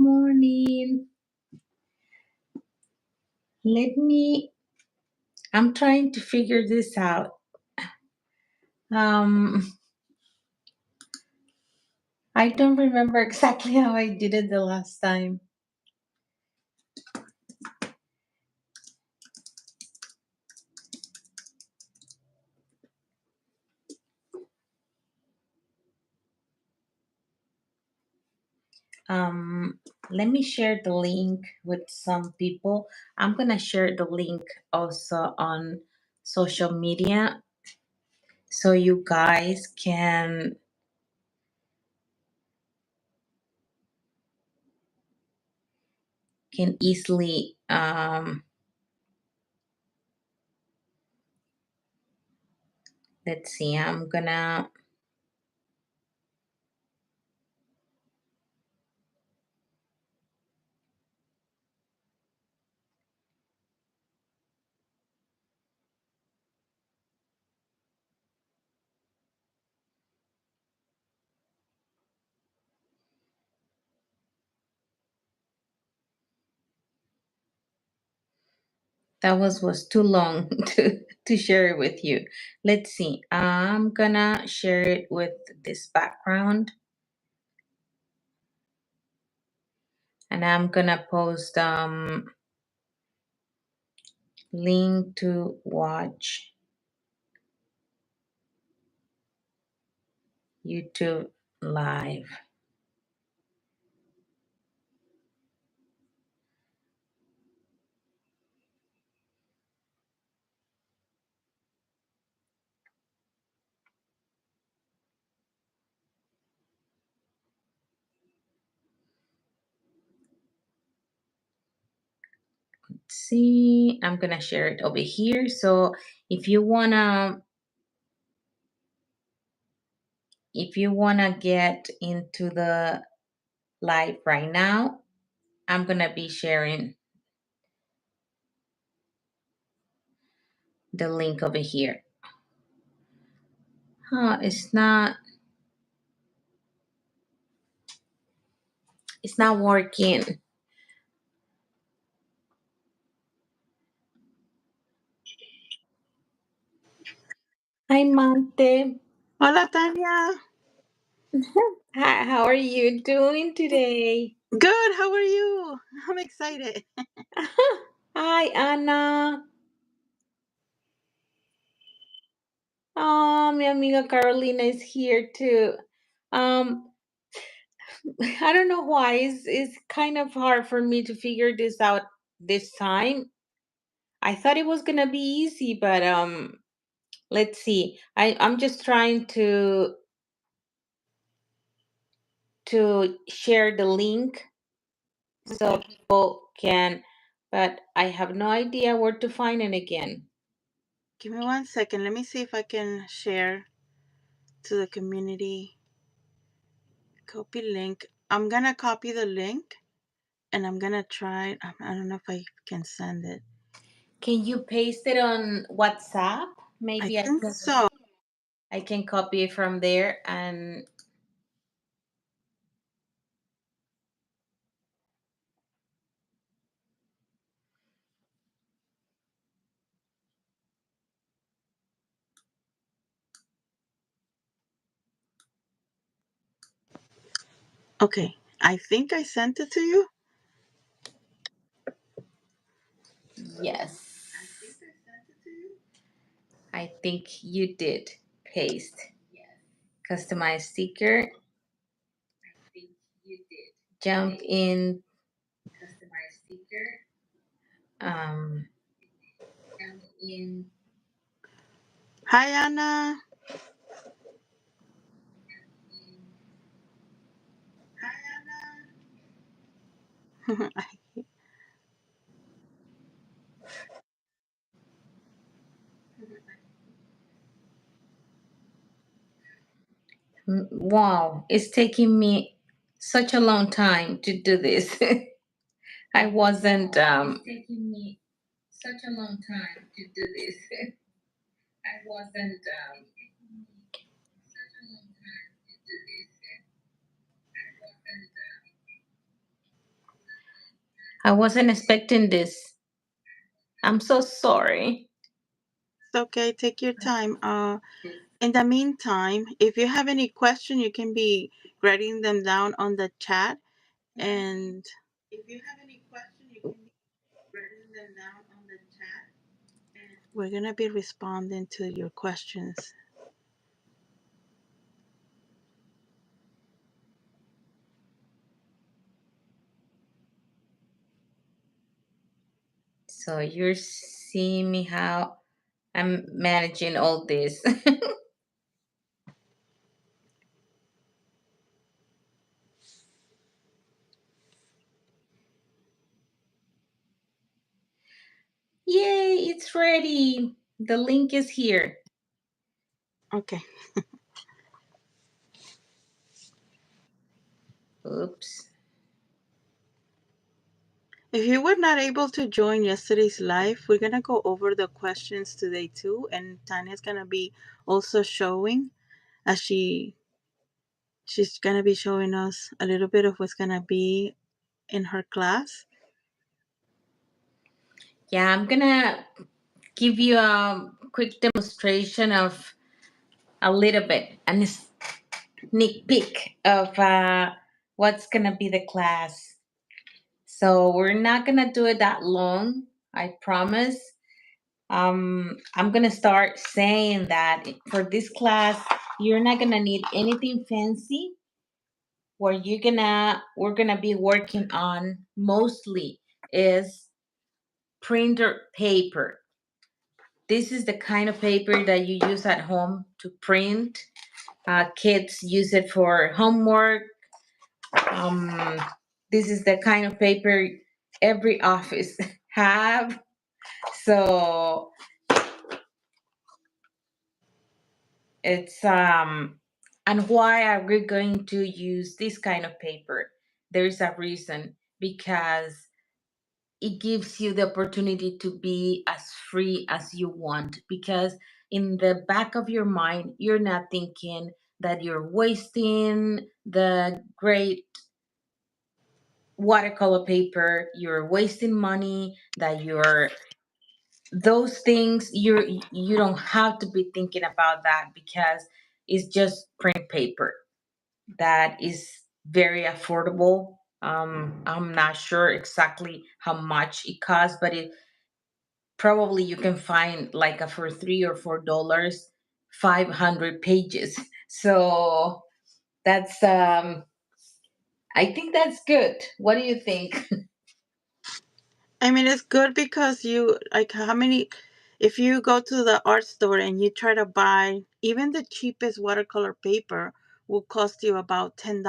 morning. I'm trying to figure this out. Um, I don't remember exactly how I did it the last time. Let me share the link with some people. I'm gonna share the link also on social media so you guys can easily let's see. That was too long to share it with you. Let's see. I'm gonna share it with this background, and I'm gonna post link to watch YouTube live. Let's see, I'm gonna share it over here. So if you wanna get into the live right now, I'm gonna be sharing the link over here. It's not working. Hi, Monte. Hola, Tania. Hi, how are you doing today? Good. How are you? I'm excited. Hi, Ana. Oh, mi amiga Carolina is here too. Um, I don't know why. It's kind of hard for me to figure this out this time. I thought it was gonna be easy, but let's see. I'm just trying to share the link so people can, but I have no idea where to find it again. Give me 1 second. Let me see if I can share to the community. Copy link. I'm going to copy the link and I'm going to try. I don't know if I can send it. Can you paste it on WhatsApp? Maybe I think so. I can copy it from there and Okay. I think I sent it to you. yes. I think you did. Paste. Customize sticker. Jump in. Customize sticker. Jump in. Hi, Anna. Wow, it's taking me such a long time to do this. I wasn't It's taking me such a long time to do this. I wasn't such a long time to do this. I wasn't I wasn't expecting this. I'm so sorry. It's okay. Take your time. In the meantime, if you have any question, you can be writing them down on the chat, and we're gonna be responding to your questions. So you're seeing me how I'm managing all this. Yay, it's ready. The link is here. Okay. Oops. If you were not able to join yesterday's live, we're gonna go over the questions today too, and Tanya's gonna be also showing as she's gonna be showing us a little bit of what's gonna be in her class. Yeah, I'm gonna give you a quick demonstration of a little bit, a sneak peek of what's gonna be the class. So we're not gonna do it that long, I promise. I'm gonna start saying that for this class, you're not gonna need anything fancy. What we're gonna be working on mostly is printer paper. This is the kind of paper that you use at home to print. Kids use it for homework. Um, this is the kind of paper every office have. So it's and why are we going to use this kind of paper? There's a reason, because it gives you the opportunity to be as free as you want, because in the back of your mind you're not thinking that you're wasting the great watercolor paper, you're wasting money, that you're those things, you don't have to be thinking about that, because it's just print paper that is very affordable. I'm not sure exactly how much it costs, but it probably you can find like a for $3 or $4 500 pages. So that's I think that's good. What do you think? I mean, it's good because you like how many. If you go to the art store and you try to buy even the cheapest watercolor paper, will cost you about $10.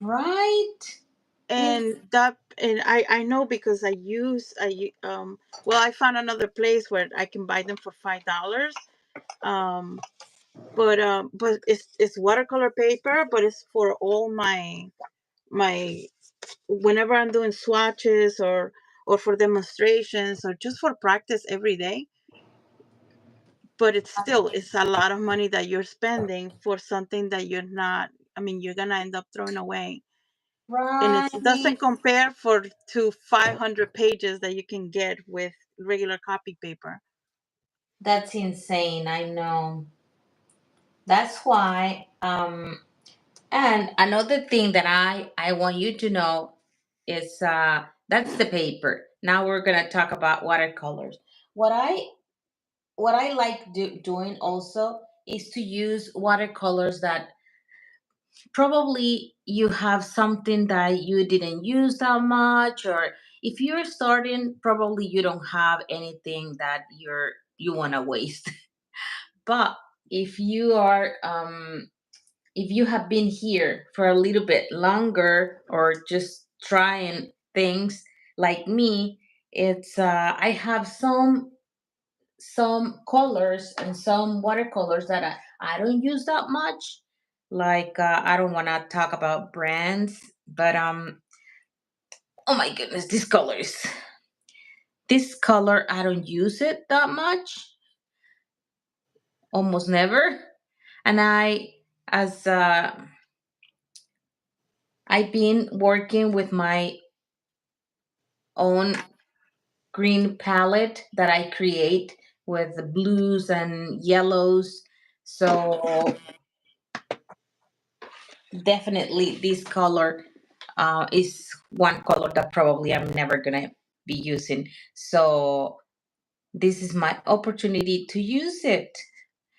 Right? It's And I know because well, I found another place where I can buy them for $5. Um, but it's watercolor paper, but it's for all my whenever I'm doing swatches or for demonstrations or just for practice every day. But it's a lot of money that you're spending for something that you're not. I mean, you're gonna end up throwing away, and it right. doesn't compare for to 500 pages that you can get with regular copy paper. That's insane. I know. That's why and another thing that I want you to know is that's the paper. Now we're going to talk about watercolors. What I like doing also is to use watercolors that probably you have something that you didn't use that much, or if you're starting, probably you don't have anything that you want to waste. But if you are if you have been here for a little bit longer or just trying things like me, it's I have some colors and some watercolors that I don't use that much. Like I don't want to talk about brands, but oh my goodness, this color I don't use it that much, almost never. And as uh, I've been working with my own green palette that I create with the blues and yellows. So definitely this color is one color that probably I'm never gonna be using. So this is my opportunity to use it.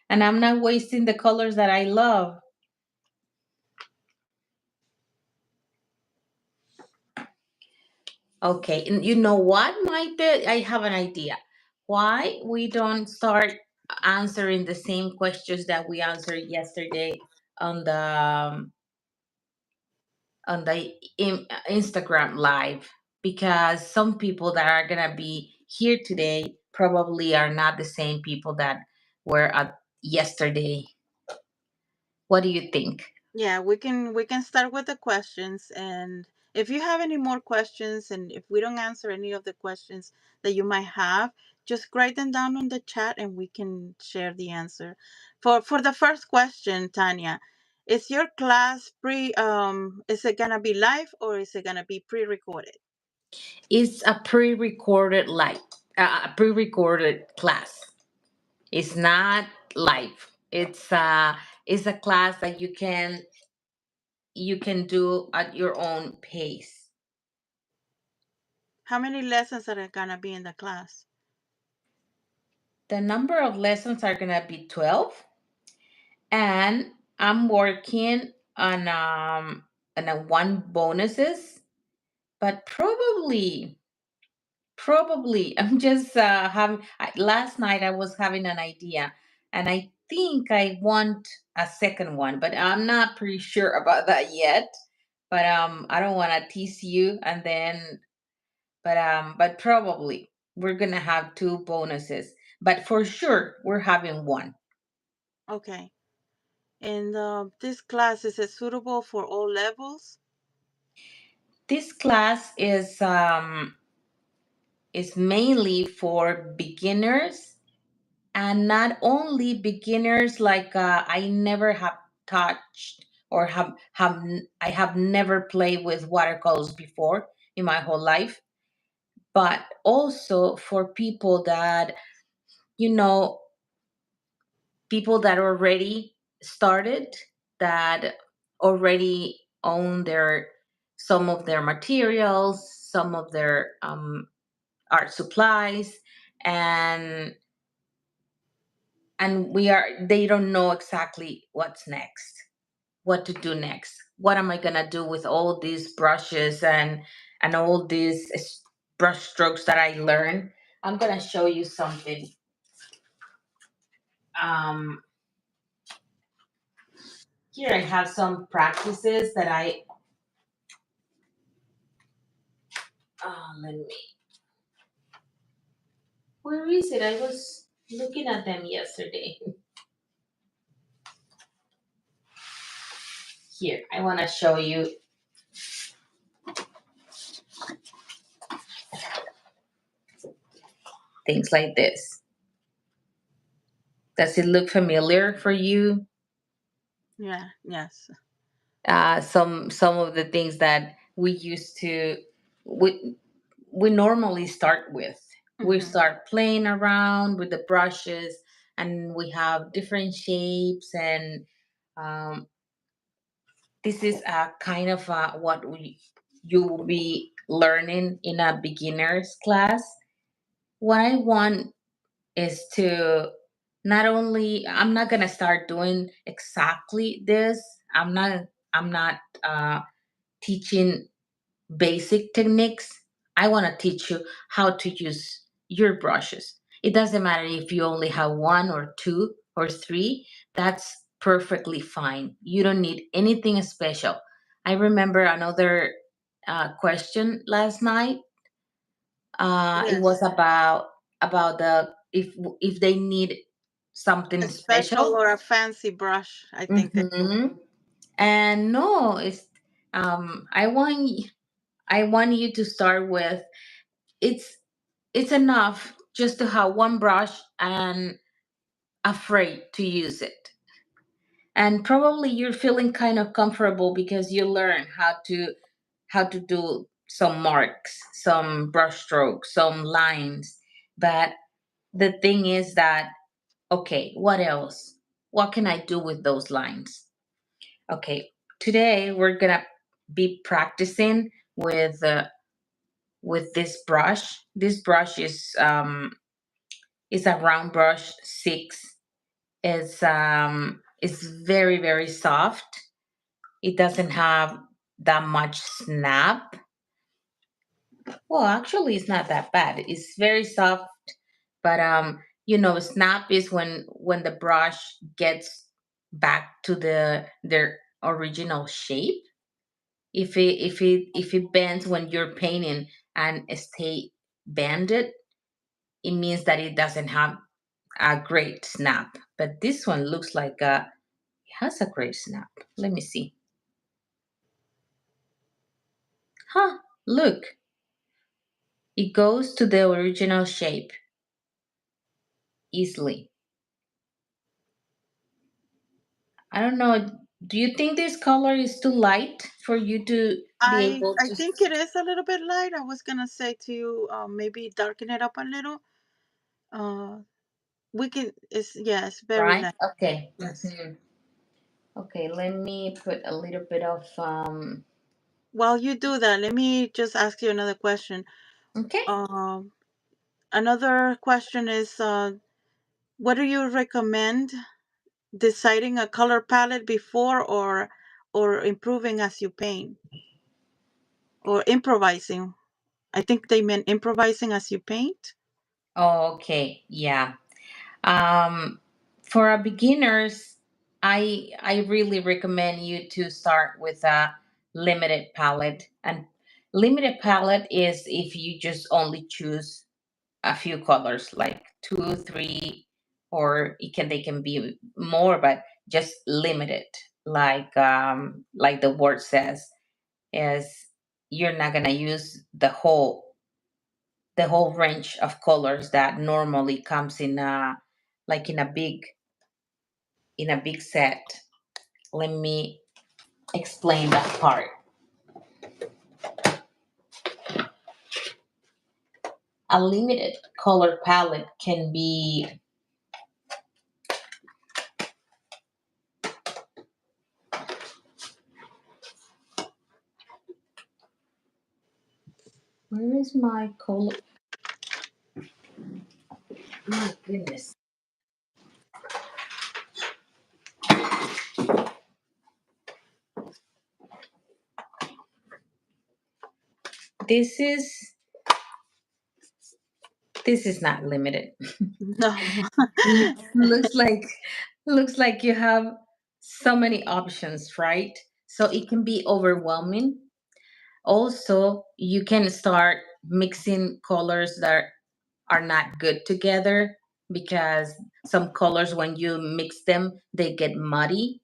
And I'm not wasting the colors that I love. Okay, and you know what might be? I have an idea. Why we don't start answering the same questions that we answered yesterday on the Instagram live? Because some people that are gonna be here today probably are not the same people that were at yesterday. What do you think? Yeah, we can start with the questions, and if you have any more questions and if we don't answer any of the questions that you might have, just write them down on the chat and we can share the answer. For the first question, Tanya, is your class is it going to be live or is it going to be pre-recorded? It's a pre-recorded a pre-recorded class. It's not live. It's a class that you can do at your own pace. How many lessons are going to be in the class? The number of lessons are gonna be 12, and I'm working on a one bonuses, but probably I'm just last night I was having an idea, and I think I want a second one, but I'm not pretty sure about that yet. But I don't want to tease you, and then but probably we're gonna have two bonuses, but for sure we're having one. Okay. And this class, is it suitable for all levels? This class is mainly for beginners, and not only beginners like I never have touched or I have never played with watercolors before in my whole life, but also for people that you know people that already started, that already own their some of their materials, some of their art supplies, and we are they don't know exactly what's next, what to do next. What am I gonna do with all these brushes and all these brush strokes that I learned? I'm gonna show you something. um Here I have some practices that I let me, where is it? I was looking at them yesterday. Here, I want to show you things like this. Does it look familiar for you? Yeah, yes. Some of the things that we we normally start with. We Mm-hmm. start playing around with the brushes, and we have different shapes, and um, this is a kind of what you will be learning in a beginners class. What I want is to not only I'm not gonna start doing exactly this. I'm not teaching basic techniques. I want to teach you how to use your brushes. It doesn't matter if you only have one or two or three, that's perfectly fine. You don't need anything special. I remember another question last night. It was Yes. about the if they need A something special special. or a fancy brush, I think that you. Hmm. And no, it's I want you to start with it's it's enough just to have one brush and afraid to use it. And probably you're feeling kind of comfortable because you learn how to do some marks, some brush strokes, some lines. But the thing is that, okay, what else? What can I do with those lines? Okay, today we're gonna be practicing with this brush. This brush is a round brush six. It's very very soft. It doesn't have that much snap. Well, actually, it's not that bad. It's very soft, but snap is when the brush gets back to their original shape. If it bends when you're painting and stay bended, it means that it doesn't have a great snap. But this one looks like it has a great snap. Let me see. Huh? Look, it goes to the original shape easily. I don't know. Do you think this color is too light for you to be able I to think it is a little bit light. I was gonna say to you, maybe darken it up a little. Uh, we can. It's yeah, it's very right? light. Okay. Yes. Okay, let me put a little bit of While you do that, let me just ask you another question. okay. Um, Another question is, what do you recommend? Deciding a color palette before or improving as you paint or improvising. I think they meant improvising as you paint. Okay, yeah. Um, for our beginners, I really recommend you to start with a limited palette. And limited palette is if you just only choose a few colors, like two, three, or they can be more, but just limited. Like the word says, is you're not gonna use the whole range of colors that normally comes in a like in a big set. Let me explain that part. A limited color palette can be, where is my color? My goodness. This is this is not limited. No. looks like looks like you have so many options, right? So it can be overwhelming. Also, you can start mixing colors that are not good together, because some colors, when you mix them, they get muddy.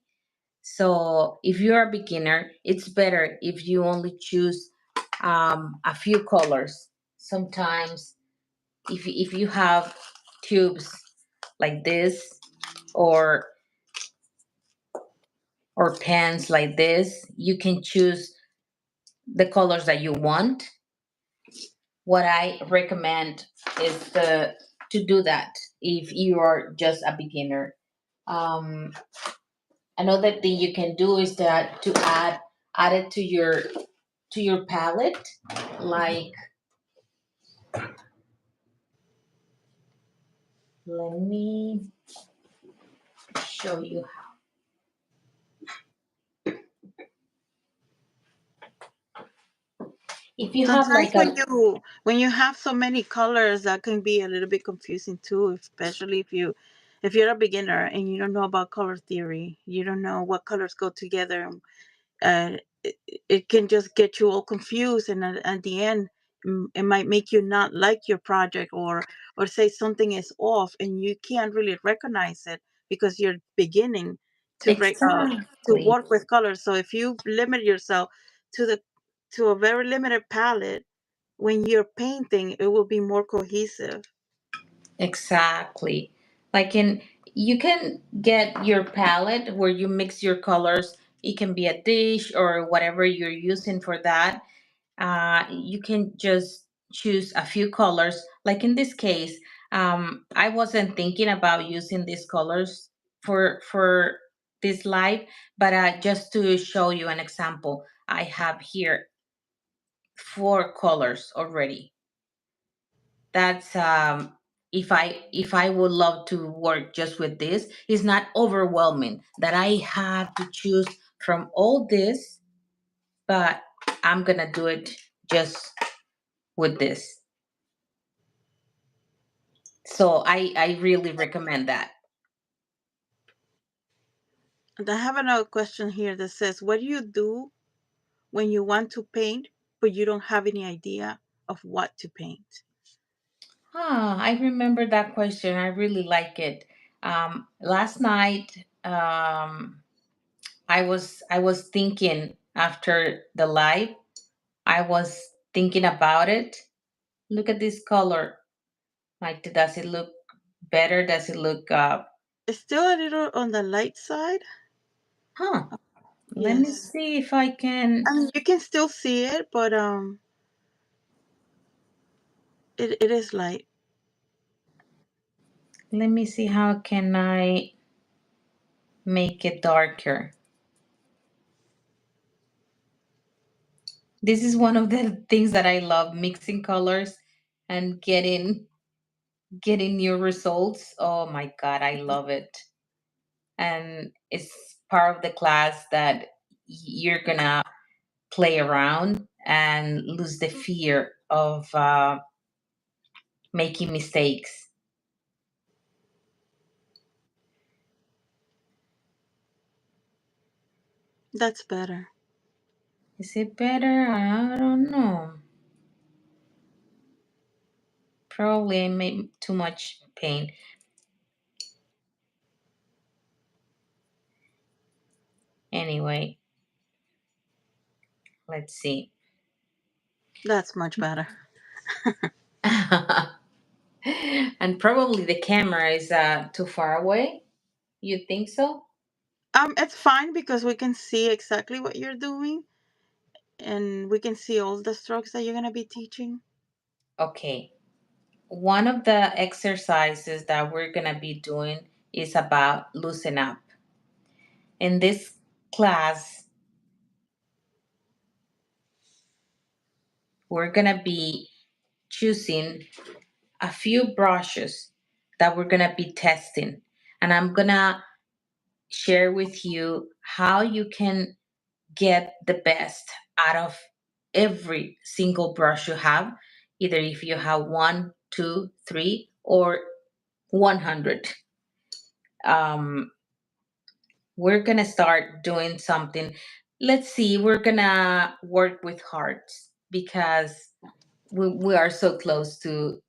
So if you're a beginner, it's better if you only choose a few colors. Sometimes if you have tubes like this, or pens like this, you can choose the colors that you want. What I recommend is to do that if you are just a beginner. Um, Another thing you can do is that to add it to your palette. Like, let me show you. If you have Sometimes like a when you have so many colors, that can be a little bit confusing too, especially if you're a beginner and you don't know about color theory, you don't know what colors go together. It can just get you all confused, and at the end, it might make you not like your project, or say something is off and you can't really recognize it because you're beginning to exactly. work with colors. So if you limit yourself to the to a very limited palette, when you're painting, it will be more cohesive. Exactly. Like, you can get your palette where you mix your colors. It can be a dish or whatever you're using for that. You can just choose a few colors. Like in this case, I wasn't thinking about using these colors for this live, but just to show you an example, I have here four colors already. That's if I would love to work just with this, it's not overwhelming that I have to choose from all this, but I'm gonna do it just with this. So I really recommend that. And I have another question here that says, what do you do when you want to paint, but you don't have any idea of what to paint? I remember that question. I really like it. Last night, I was thinking after the live. I was thinking about it. Look at this color. Like, does it look better? Does it look? It's still a little on the light side. Huh. Let me Yes. see if I can. I mean, you can still see it, but it is light. Let me see how can I make it darker. This is one of the things that I love, mixing colors and getting new results. Oh my God, I love it. And it's part of the class that you're gonna play around and lose the fear of making mistakes. That's better. Is it better? I don't know. Probably I made too much paint. Anyway, let's see. That's much better. And probably the camera is too far away. You think so? It's fine because we can see exactly what you're doing, and we can see all the strokes that you're gonna be teaching. Okay. One of the exercises that we're going to be doing is about loosen up. In this class, we're going to be choosing a few brushes that we're going to be testing. And I'm going to share with you how you can get the best out of every single brush you have, either if you have one, two, three, or 100. Um, we're gonna start doing something. Let's see, we're gonna work with hearts because we are so close to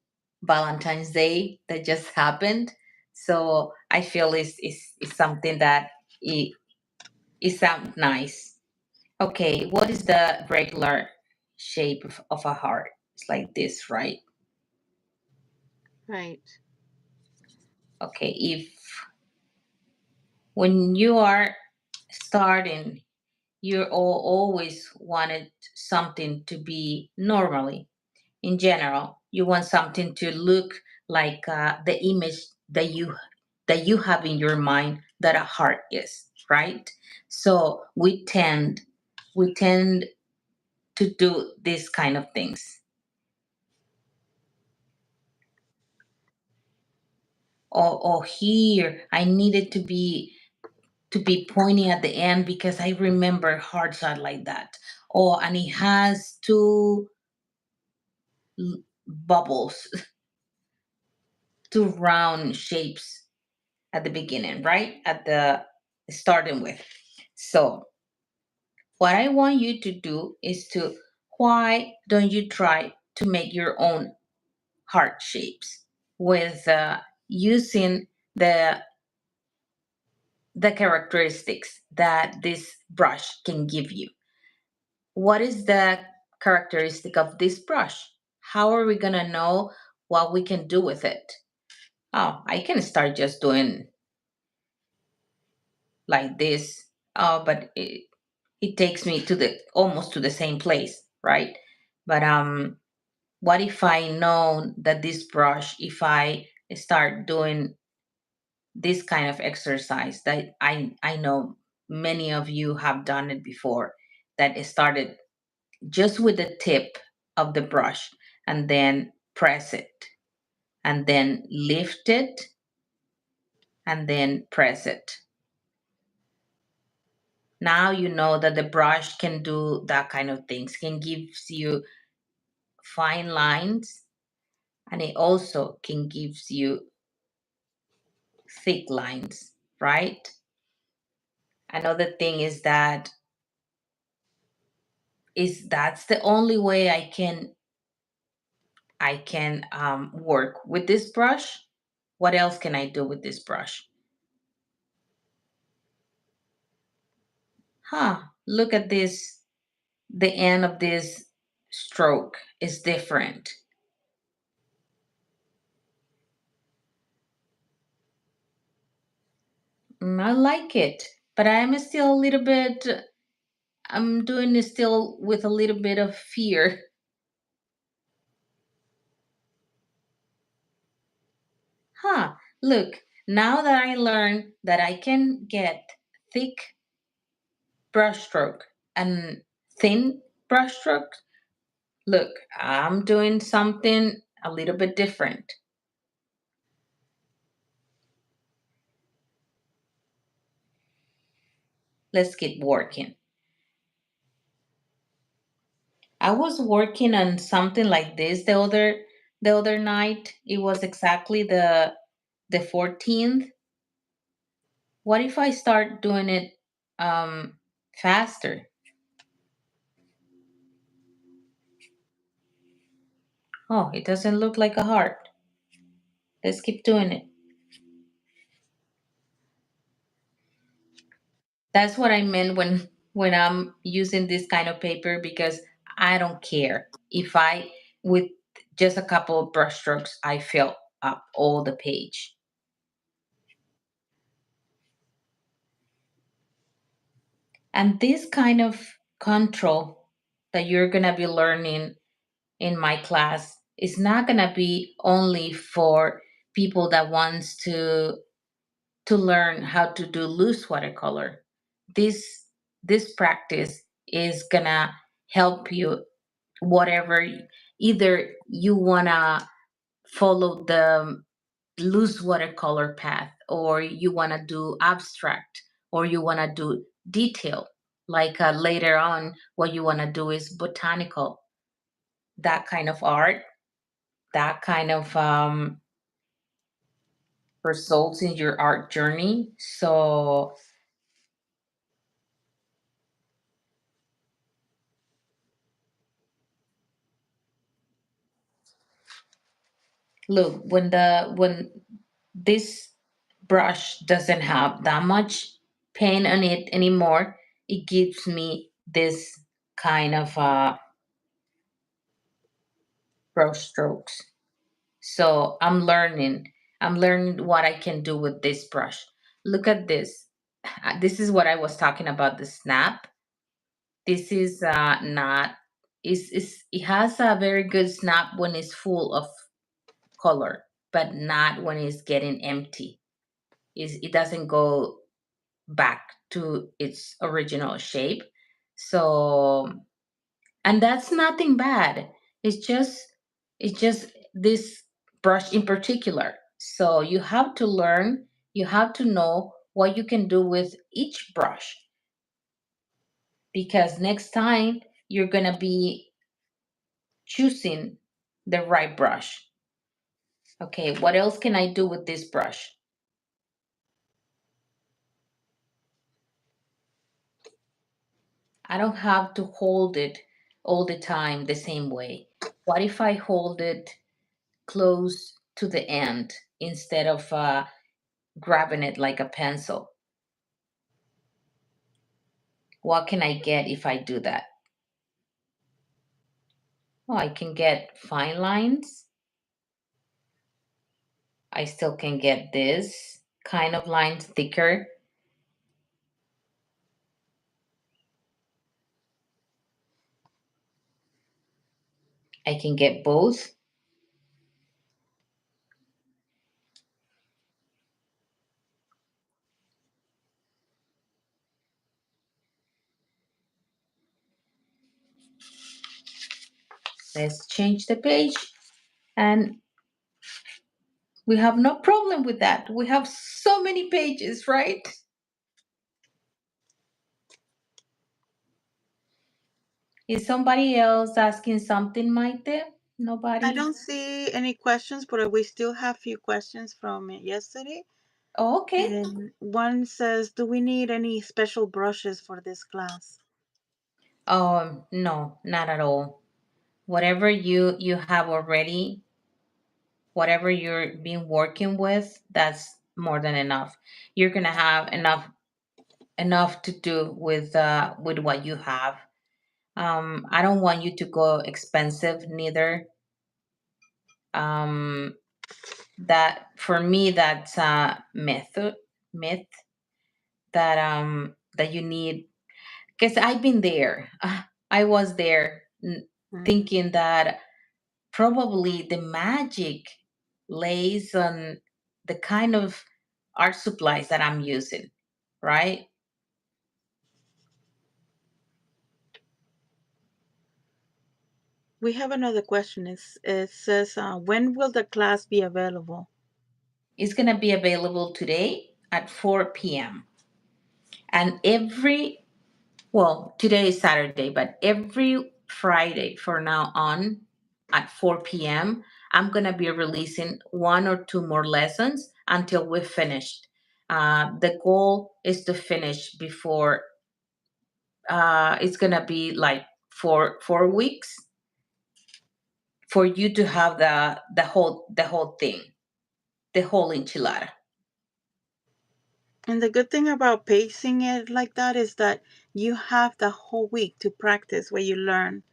Valentine's Day that just happened. So I feel it's something that it sounds nice. Okay, what is the regular shape of a heart? It's like this, right? Right. Okay, if when you are starting, you always wanted something to be normally. In general, you want something to look like the image that you have in your mind that a heart is, right? So we tend to do these kind of things. Or here, I needed to be pointing at the end because I remember hearts are like that. Oh, and it has two bubbles, two round shapes at the beginning, right? At the starting with. So, what I want you to do is to why don't you try to make your own heart shapes with using the the characteristics that this brush can give you. What is the characteristic of this brush? How are we going to know what we can do with it? Oh, I can start just doing like this. Oh, but it takes me to the almost to the same place, right? But what if I know that this brush, if I start doing this kind of exercise that I know many of you have done it before, that it started just with the tip of the brush and then press it and then lift it and then press it. Now you know that the brush can do that kind of things, can gives you fine lines, and it also can gives you thick lines, right? Another thing is that is that's the only way I can work with this brush. What else can I do with this brush? Look at this. The end of this stroke is different. I like it, but I'm still a little bit, I'm doing it still with a little bit of fear. Look, now that I learned that I can get thick brushstroke and thin brushstroke, look, I'm doing something a little bit different. Let's get working. I was working on something like this the other night. It was exactly the 14th. What if I start doing it faster? Oh, it doesn't look like a heart. Let's keep doing it. That's what I meant when I'm using this kind of paper, because I don't care if I with just a couple of brush strokes I fill up all the page. And this kind of control that you're gonna be learning in my class is not gonna be only for people that wants to learn how to do loose watercolor. This practice is gonna help you whatever, either you wanna follow the loose watercolor path, or you wanna do abstract, or you wanna do detail. Like later on, what you wanna do is botanical, that kind of art, that kind of results in your art journey. So look, when this brush doesn't have that much paint on it anymore, it gives me this kind of brush strokes. So I'm learning what I can do with this brush. Look at this. This is what I was talking about, the snap. This is not is it has a very good snap when it's full of color, but not when it's getting empty. It doesn't go back to its original shape. So, and that's nothing bad. It's just this brush in particular. So you have to learn, you have to know what you can do with each brush, because next time you're going to be choosing the right brush. Okay, what else can I do with this brush? I don't have to hold it all the time the same way. What if I hold it close to the end instead of grabbing it like a pencil? What can I get if I do that? Oh, I can get fine lines. I still can get this kind of lines thicker. I can get both. Let's change the page. And we have no problem with that. We have so many pages, right? Is somebody else asking something, Maite? I Nobody? don't see any questions, but we still have few questions from yesterday. Oh, okay. And one says, "Do we need any special brushes for this class?" No, not at all. Whatever you have already, whatever you're been working with, that's more than enough. You're gonna have enough to do with what you have. I don't want you to go expensive neither. Um, that for me, that's a myth that you need, because I've been there. I was there, Mm. thinking that probably the magic lays on the kind of art supplies that I'm using, right? We have another question. It says, "When will the class be available?" It's going to be available today at 4 p.m. And today is Saturday, but every Friday for now on at 4 p.m., I'm going to be releasing one or two more lessons until we're finished. The goal is to finish before it's going to be like 4 weeks for you to have the whole thing, the whole enchilada. And the good thing about pacing it like that is that you have the whole week to practice what you learn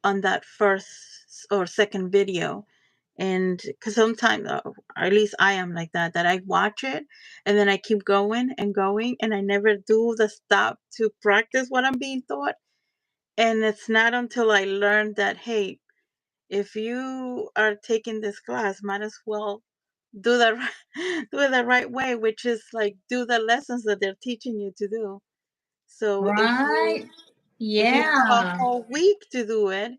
on that first or second video. And because sometimes, or at least I am like that I watch it and then I keep going and going and I never do the stop to practice what I'm being taught. And it's not until I learned that, hey, if you are taking this class, might as well do the do it the right way, which is like do the lessons that they're teaching you to do. So Right? if you have a Yeah. whole week to do it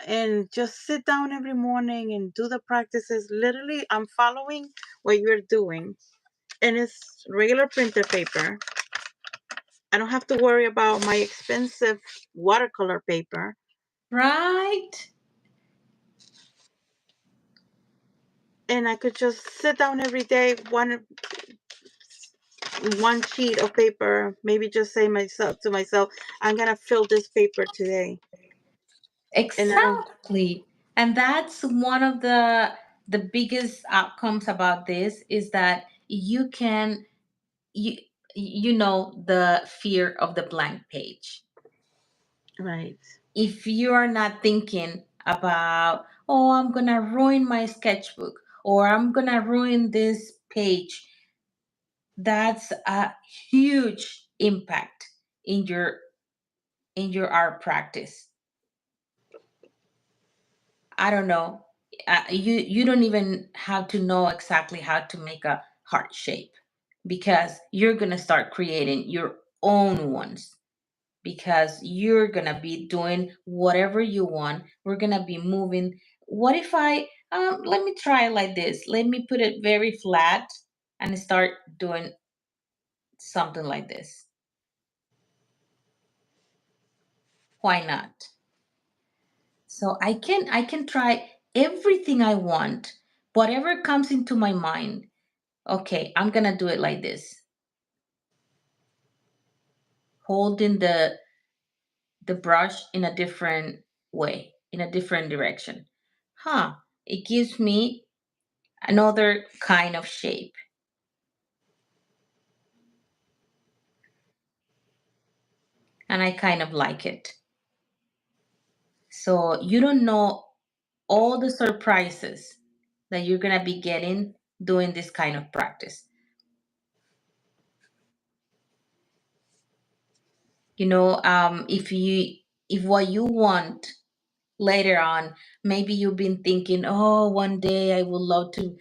and just sit down every morning and do the practices, literally I'm following what you're doing. And it's regular printer paper. I don't have to worry about my expensive watercolor paper. Right? And I could just sit down every day, one sheet of paper, maybe just say myself to myself, I'm gonna fill this paper today. And I don't Exactly. And that's one of the biggest outcomes about this is that you you know the fear of the blank page. right. If you are not thinking about, oh, I'm going to ruin my sketchbook or I'm going to ruin this page, that's a huge impact in your art practice. I don't know. You don't even have to know exactly how to make a heart shape, because you're going to start creating your own ones, because you're going to be doing whatever you want. We're going to be moving. What if let me try like this. Let me put it very flat and start doing something like this. Why not? So I can try everything I want, whatever comes into my mind. Okay, I'm gonna do it like this, holding the brush in a different way, in a different direction. It gives me another kind of shape, and I kind of like it. So you don't know all the surprises that you're gonna be getting doing this kind of practice. If what you want later on, maybe you've been thinking, oh, one day I would love to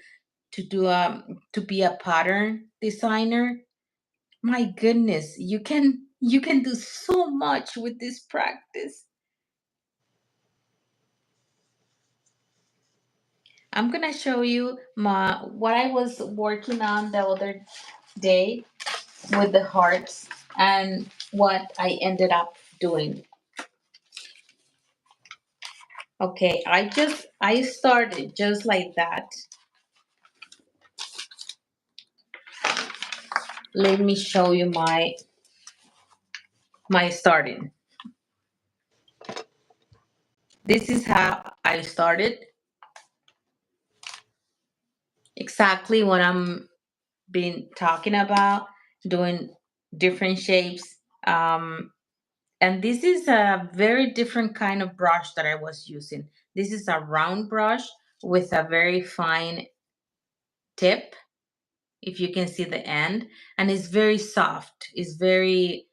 be a pattern designer. My goodness, you can do so much with this practice. I'm gonna show you my what I was working on the other day with the hearts and what I ended up doing. Okay, I started just like that. Let me show you my starting. This is how I started. Exactly what I'm been talking about, doing different shapes. And this is a very different kind of brush that I was using. This is a round brush with a very fine tip, if you can see the end, and it's very soft. It's very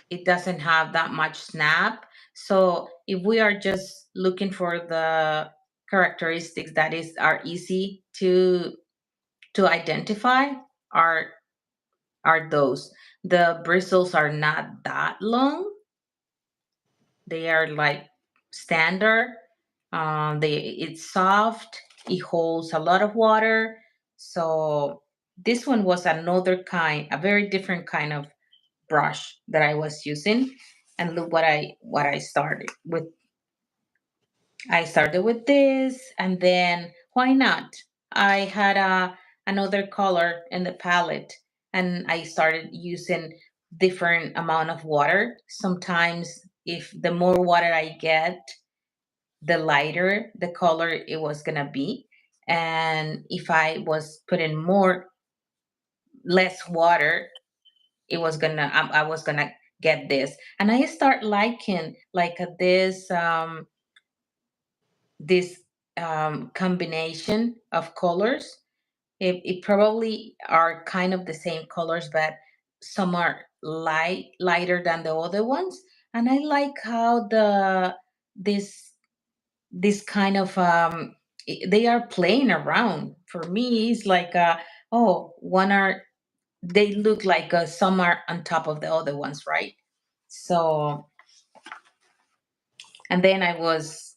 it doesn't have that much snap. So if we are just looking for the characteristics that is are easy to identify, are are those. The bristles are not that long. They are like standard. It's soft. It holds a lot of water. So this one was another kind, a very different kind of brush that I was using. And look what I started with. I started with this, and then why not? I had another color in the palette, and I started using different amount of water. Sometimes, if the more water I get, the lighter the color it was gonna be, and if I was putting more less water, I was gonna get this, and I start liking like this combination of colors. It probably are kind of the same colors, but some are lighter than the other ones. And I like how this this kind of they are playing around. For me, it's like oh, one are they look like some are on top of the other ones, right? So, and then I was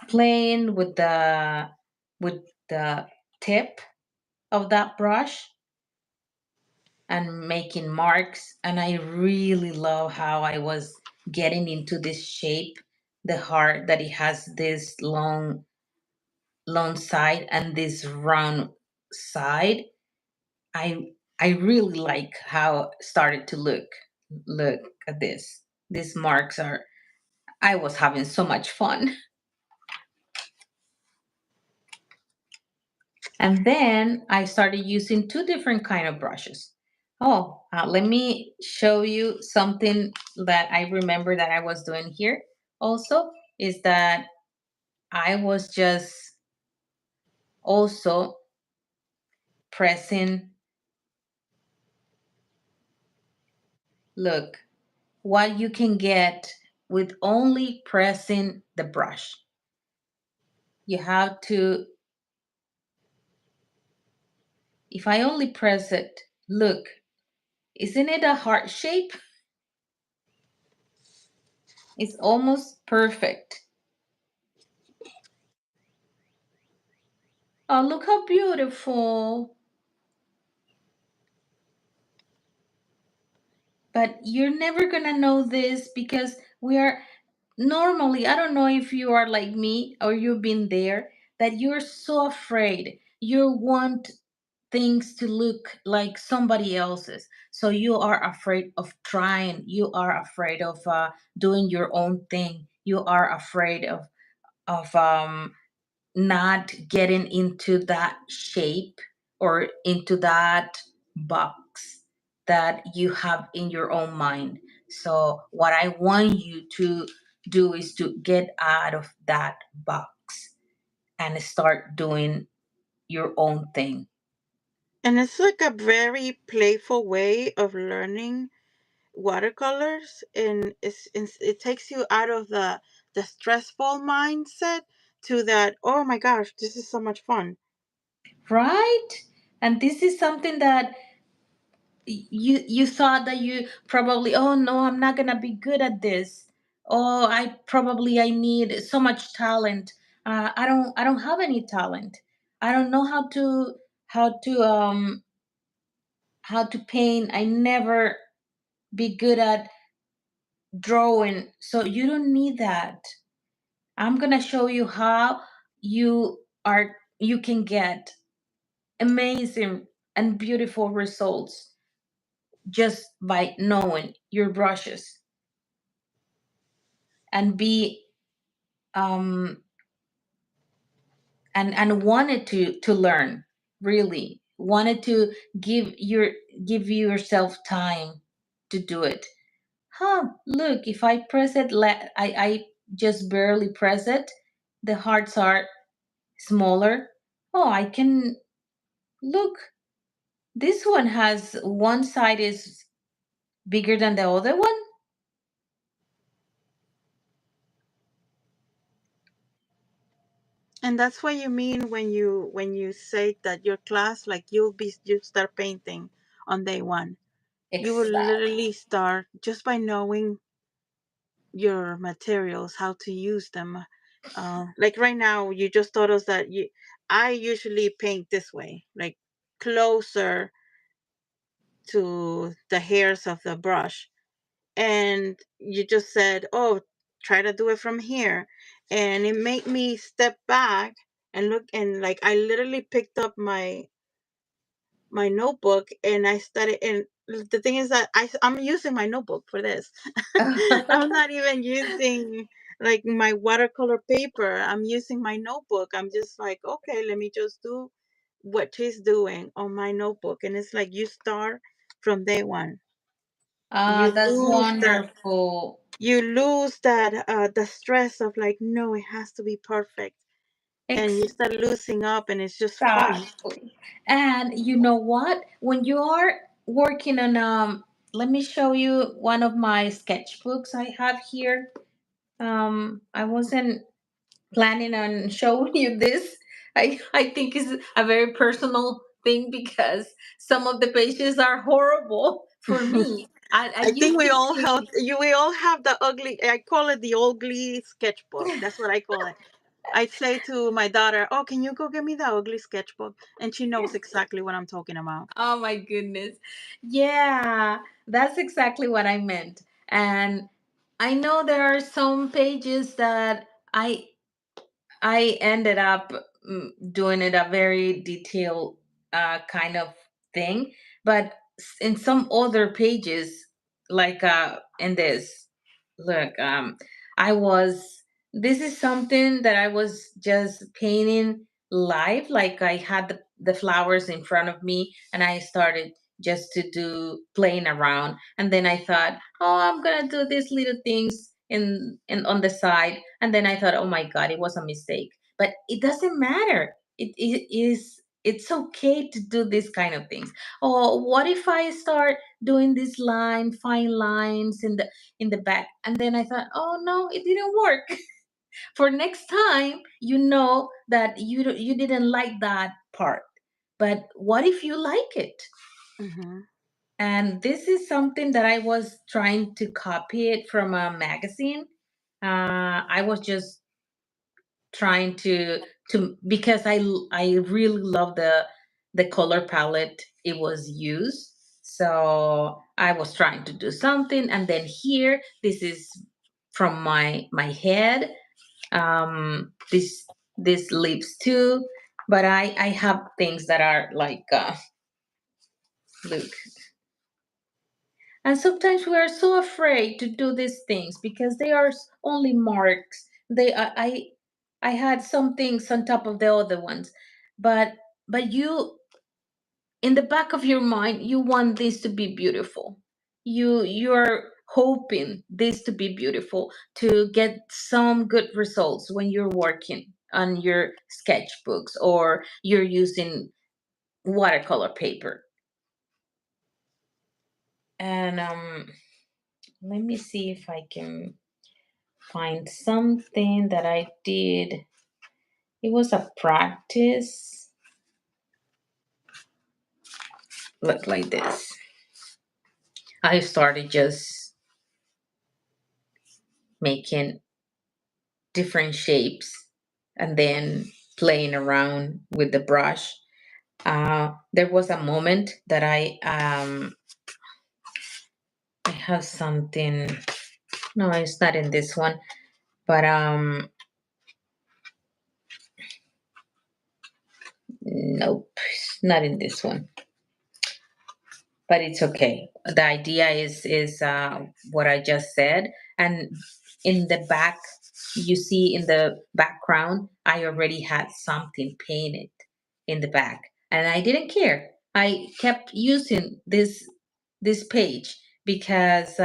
playing with the tip of that brush and making marks, and I really love how I was getting into this shape, the heart that it has this long side and this round side. I really like how it started to look at this. These marks are, I was having so much fun. And then I started using two different kind of brushes. Oh, let me show you something that I remember that I was doing here also, is that I was just also pressing, look, what you can get with only pressing the brush. You have to, if I only press it, look, isn't it a heart shape? It's almost perfect. Oh, look how beautiful. But you're never gonna know this because we are normally, I don't know if you are like me or you've been there, that you're so afraid. You want things to look like somebody else's. So you are afraid of trying. You are afraid of doing your own thing. You are afraid of not getting into that shape or into that box that you have in your own mind. So, what I want you to do is to get out of that box and start doing your own thing. And it's like a very playful way of learning. watercolors, and it takes you out of the stressful mindset to that, oh my gosh, this is so much fun. Right? And this is something that you thought that you probably, oh no, I'm not gonna be good at this. Oh, I need so much talent. I don't have any talent. I don't know how to um how to paint. I never be good at drawing. So you don't need that. I'm gonna show you how you can get amazing and beautiful results just by knowing your brushes and be um and wanted to learn, really wanted to give your give yourself time to do it. Look, if I press it, I just barely press it, the hearts are smaller. Oh, I can look, this one has one side is bigger than the other one. And that's what you mean when you say that your class, like you start painting on day one. You will Exactly. literally start just by knowing your materials, how to use them. Like right now, you just told us that you. I usually paint this way, like closer to the hairs of the brush, and you just said, "Oh, try to do it from here," and it made me step back and look, and like I literally picked up my notebook and I started. And the thing is that I'm using my notebook for this. I'm not even using like my watercolor paper. I'm using my notebook. I'm just like, okay, let me just do what she's doing on my notebook. And it's like you start from day one. You That's lose that wonderful. the stress of like, no, it has to be perfect. And you start losing up and it's just fun. Exactly. And you know what? When you are working on let me show you one of my sketchbooks I have here. I wasn't planning on showing you this. I think it's a very personal thing because some of the pages are horrible for me. I I think used to think, we all have the ugly. I call it the ugly sketchbook. That's what I call it. I'd say to my daughter, "Oh, can you go get me the ugly sketchbook?" And she knows exactly what I'm talking about. oh my goodness. Yeah, that's exactly what I meant. And I know there are some pages that I ended up doing it a very detailed kind of thing, but in some other pages, like in this, look, I was. This is something that I was just painting live, like I had the flowers in front of me, and I started just to do playing around, and then I thought, oh, I'm gonna do these little things in on the side, and then I thought, oh my God, it was a mistake. But it doesn't matter. It's okay to do this kind of things. Oh, what if I start doing this fine lines in the back? And then I thought, oh no, it didn't work. For next time, you know that you didn't like that part. But what if you like it? Hmm. And this is something that I was trying to copy it from a magazine. I was just trying to because I really love the color palette it was used. So I was trying to do something, and then here this is from my head. This lips too, but I have things that are like look. And sometimes we are so afraid to do these things because they are only marks. I had some things on top of the other ones, but you, in the back of your mind, you want this to be beautiful. You're hoping this to be beautiful, to get some good results when you're working on your sketchbooks or you're using watercolor paper. And let me see if I can find something that I did. It was a practice. Look like this. I started just making different shapes and then playing around with the brush. There was a moment that I have something. No, it's not in this one, but nope, it's not in this one. But it's okay. The idea is what I just said, and in the back, you see in the background, I already had something painted in the back, and I didn't care. I kept using this page because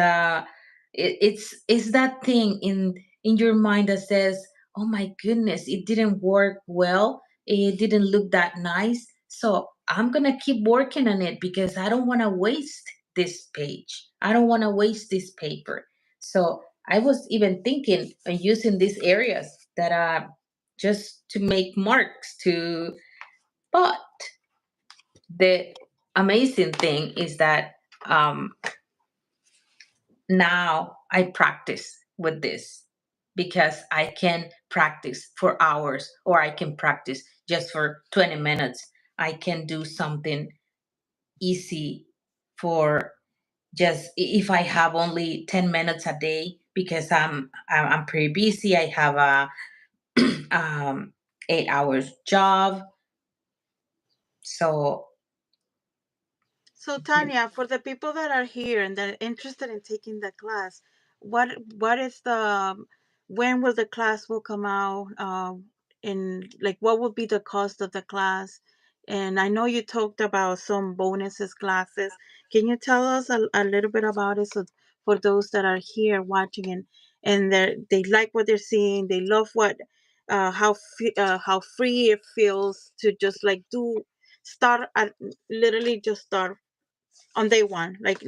it's that thing in your mind that says, "Oh my goodness, it didn't work well. It didn't look that nice." So I'm gonna keep working on it because I don't want to waste this page. I don't want to waste this paper. So I was even thinking of using these areas that are just to make marks to, but the amazing thing is that um, now I practice with this because I can practice for hours or I can practice just for 20 minutes. I can do something easy for just if I have only 10 minutes a day because I'm pretty busy. I have a 8 hours job. So So Tanya, for the people that are here and that are interested in taking the class, what is the when will the class will come out? In like what will be the cost of the class? And I know you talked about some bonuses classes. Can you tell us a little bit about it so for those that are here watching and they like what they're seeing, they love what how free it feels to just like do start at literally just start on day one like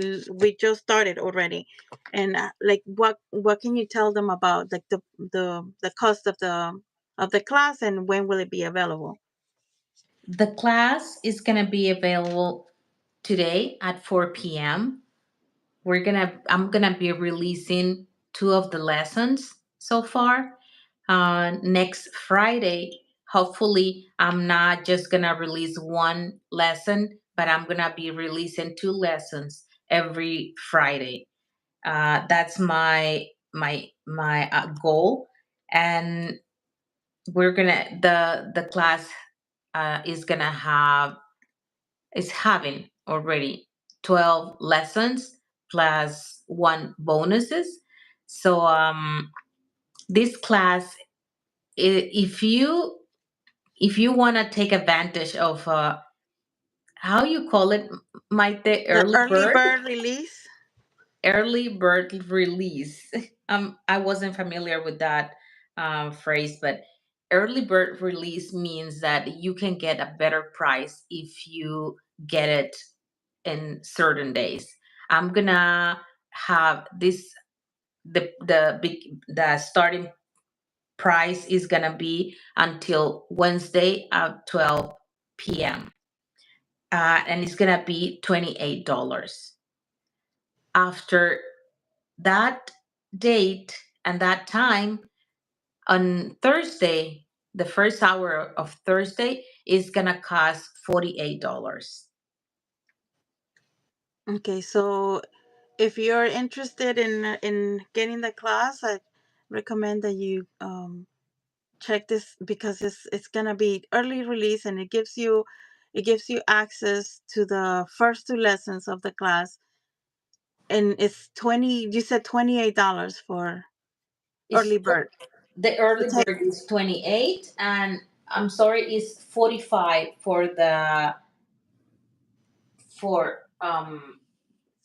we just started already and like what can you tell them about like the cost of the class and when will it be available? the class is going to be available today at 4 p.m. I'm gonna be releasing two of the lessons so far. Next Friday, hopefully, I'm not just gonna release one lesson, but I'm gonna be releasing two lessons every Friday. That's my goal, and we're gonna the class is gonna have is having already 12 lessons plus one bonuses. So this class, if you want to take advantage of how you call it, Maite, The early bird release. early bird release. I wasn't familiar with that phrase, but early bird release means that you can get a better price if you get it in certain days. I'm gonna have this the starting price is gonna be until Wednesday at 12 p.m. And it's gonna be $28. After that date and that time on Thursday, the first hour of Thursday is gonna cost $48. Okay, so if you're interested in getting the class, I recommend that you check this because it's gonna be early release and it gives you access to the first two lessons of the class and it's 20 you said $28 for It's early bird the to early take. bird is 28, and I'm sorry, is 45 for the for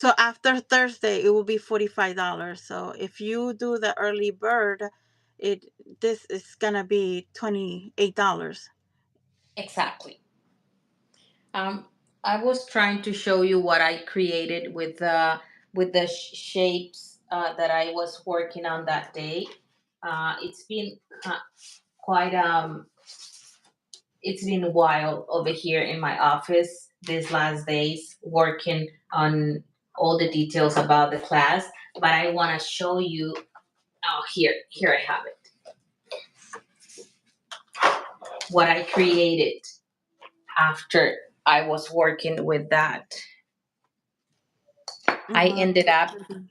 So after Thursday it will be $45. So if you do the early bird, it this is gonna be $28. exactly. Um, I was trying to show you what I created with the shapes that I was working on that day. It's been quite it's been a while over here in my office these last days working on all the details about the class. But I want to show you. Oh, here I have it. What I created after I was working with that. I Wow, ended so up pretty.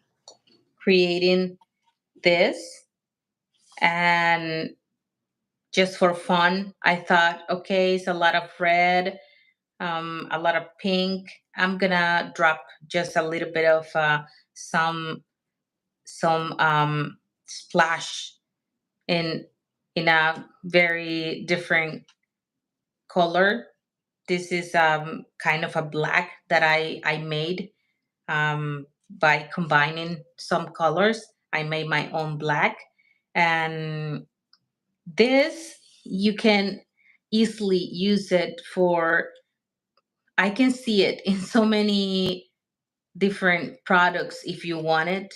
creating this, and just for fun, I thought, okay, it's a lot of red, a lot of pink. I'm gonna drop just a little bit of some some splash in a very different color. This is kind of a black that I made by combining some colors. I made my own black, and this you can easily use it for. I can see it in so many different products if you want it.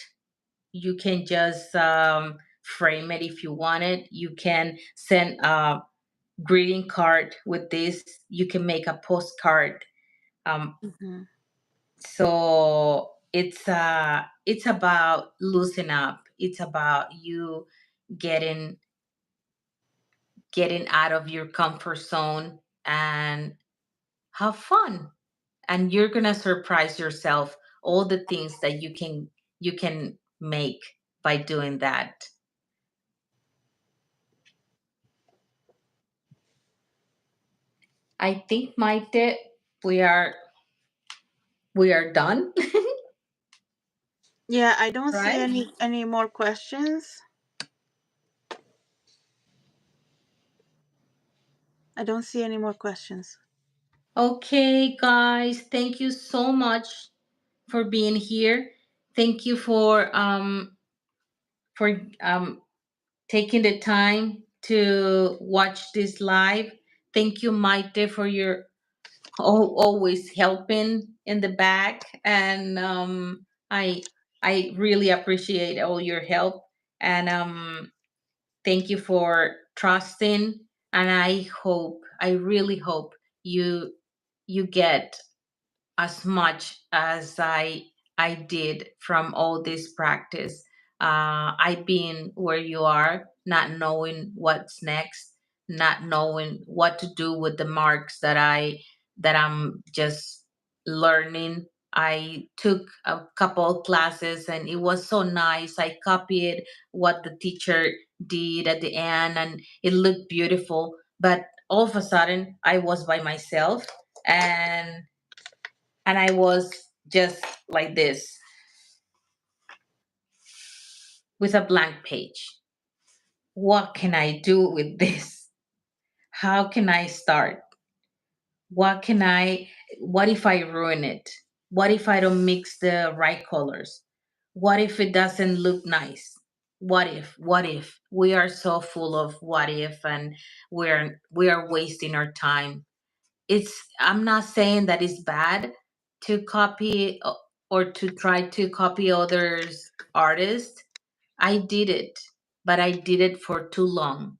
You can just frame it if you want it. You can send a greeting card with this. You can make a postcard. Um, Hmm. so it's about loosen up. It's about you getting getting out of your comfort zone and have fun. And you're gonna surprise yourself all the things that you can make by doing that. I think, Maite, we are we are done. Yeah, I don't see Right. any more questions. I don't see any more questions. Okay, guys, thank you so much for being here. Thank you for taking the time to watch this live. Thank you, Maite, for your always helping in the back, and I really appreciate all your help, and thank you for trusting, and I really hope you you get as much as I did from all this practice. I've been where you are, not knowing what's next, not knowing what to do with the marks that I'm just learning. I took a couple of classes and it was so nice. I copied what the teacher did at the end and it looked beautiful. But all of a sudden I was by myself, and I was just like this with a blank page. What can I do with this? How can I start? What can I, what if I ruin it? What if I don't mix the right colors? What if it doesn't look nice? What if? What if? We are so full of what if, and we are wasting our time. I'm not saying that it's bad to copy or to try to copy others artists. I did it, but I did it for too long.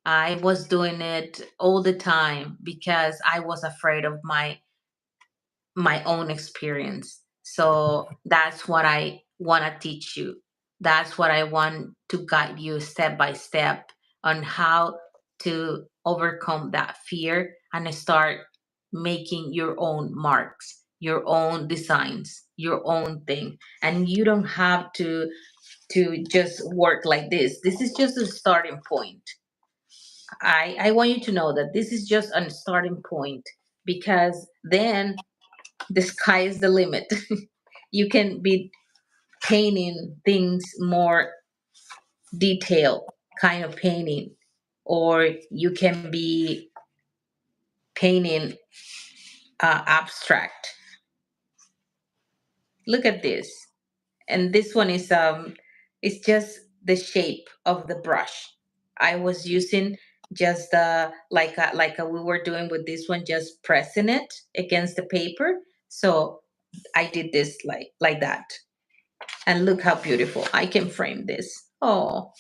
I was doing it all the time because I was afraid of my own experience. So that's what I want to teach you. That's what I want to guide you step by step on how to overcome that fear and start making your own marks, your own designs, your own thing. And you don't have to just work like this. This is just a starting point. I want you to know that this is just a starting point, because then the sky is the limit. You can be painting things more detailed, kind of painting, or you can be painting abstract. Look at this, and this one is it's just the shape of the brush. I was using just we were doing with this one, just pressing it against the paper. So I did this like that. And look how beautiful. I can frame this. Oh,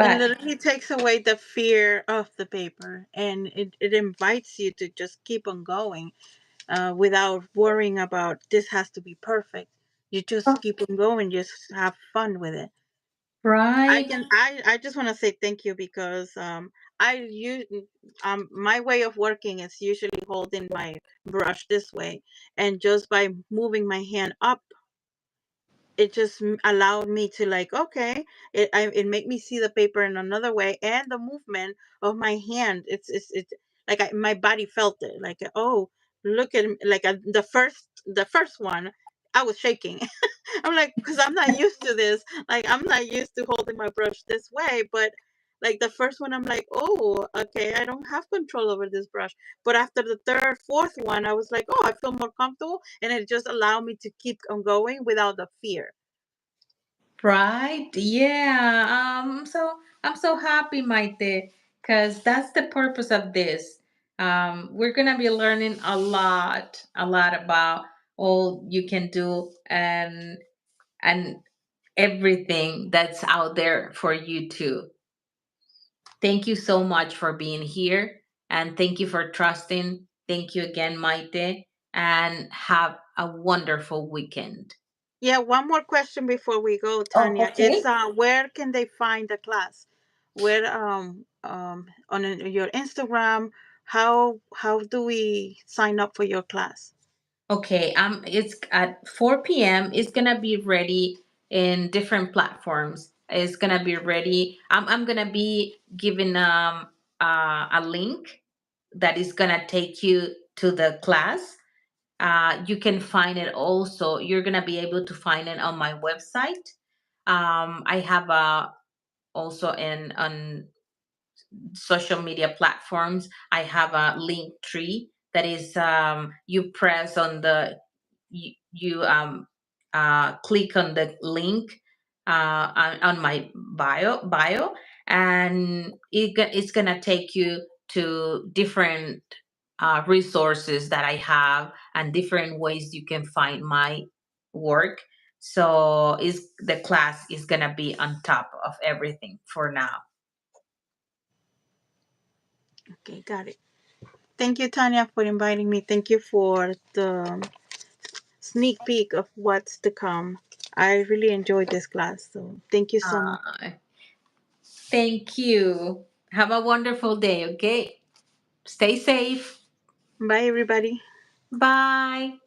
It but literally takes away the fear of the paper, and it invites you to just keep on going without worrying about this has to be perfect. You just keep on going, just have fun with it. right, I just want to say thank you because I use my way of working is usually holding my brush this way, and just by moving my hand up, it just allowed me to like, okay, it made me see the paper in another way, and the movement of my hand, it's like my body felt it, like, oh, look at like the first one, I was shaking. I'm like, because I'm not used to this. Like, I'm not used to holding my brush this way. But like the first one, I'm like, oh, okay, I don't have control over this brush. But after the third, fourth one, I was like, oh, I feel more comfortable, and it just allowed me to keep on going without the fear. right. Yeah. So I'm so happy, Maite, because that's the purpose of this. We're gonna be learning a lot about all you can do and everything that's out there for you too. Thank you so much for being here and thank you for trusting. Thank you again, Maite, and have a wonderful weekend. Yeah, one more question before we go, Oh, Tanya. It's okay. where can they find the class? Where on your Instagram? How do we sign up for your class? Okay, it's at 4 p.m. It's gonna be ready in different platforms. It's gonna be ready. I'm gonna be giving a link that is gonna take you to the class. You can find it also. You're gonna be able to find it on my website. I have also in on social media platforms. I have a link tree that is you press on the you click on the link on my bio and it's gonna take you to different resources that I have and different ways you can find my work. So is the class is gonna be on top of everything for now. Okay, got it. Thank you, Tanya, for inviting me. Thank you for the sneak peek of what's to come. I really enjoyed this class, so thank you so much. Uh, Thank you. Have a wonderful day, okay? Stay safe. Bye, everybody. Bye.